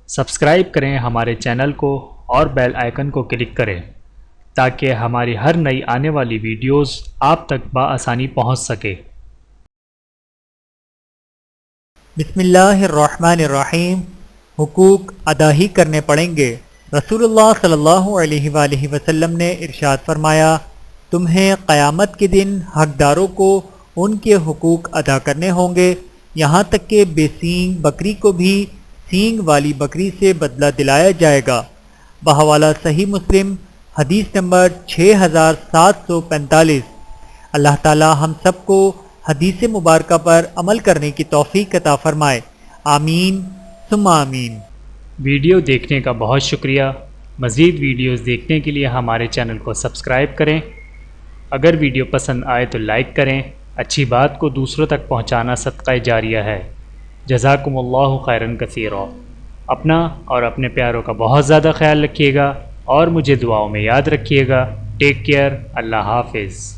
Subscribe کریں ہمارے channel کو اور بیل آئیکن کو کلک کریں تاکہ ہماری ہر نئی آنے والی ویڈیوز آپ تک بآسانی پہنچ سکے۔ بسم اللہ الرحمن الرحیم۔ حقوق ادا ہی کرنے پڑیں گے۔ رسول اللہ صلی اللہ علیہ وآلہ وسلم نے ارشاد فرمایا، تمہیں قیامت کے دن حقداروں کو ان کے حقوق ادا کرنے ہوں گے، یہاں تک کہ بے سینگ بکری کو بھی سینگ والی بکری سے بدلہ دلایا جائے گا۔ بحوالہ صحیح مسلم، حدیث نمبر 6745۔ اللہ تعالی ہم سب کو حدیث مبارکہ پر عمل کرنے کی توفیق عطا فرمائے، آمین ثم آمین۔ ویڈیو دیکھنے کا بہت شکریہ۔ مزید ویڈیوز دیکھنے کے لیے ہمارے چینل کو سبسکرائب کریں۔ اگر ویڈیو پسند آئے تو لائک کریں۔ اچھی بات کو دوسروں تک پہنچانا صدقہ جاریہ ہے۔ جزاکم اللہ خیرا کثیرا۔ اپنا اور اپنے پیاروں کا بہت زیادہ خیال رکھیے گا اور مجھے دعاؤں میں یاد رکھیے گا۔ Take care. اللہ حافظ۔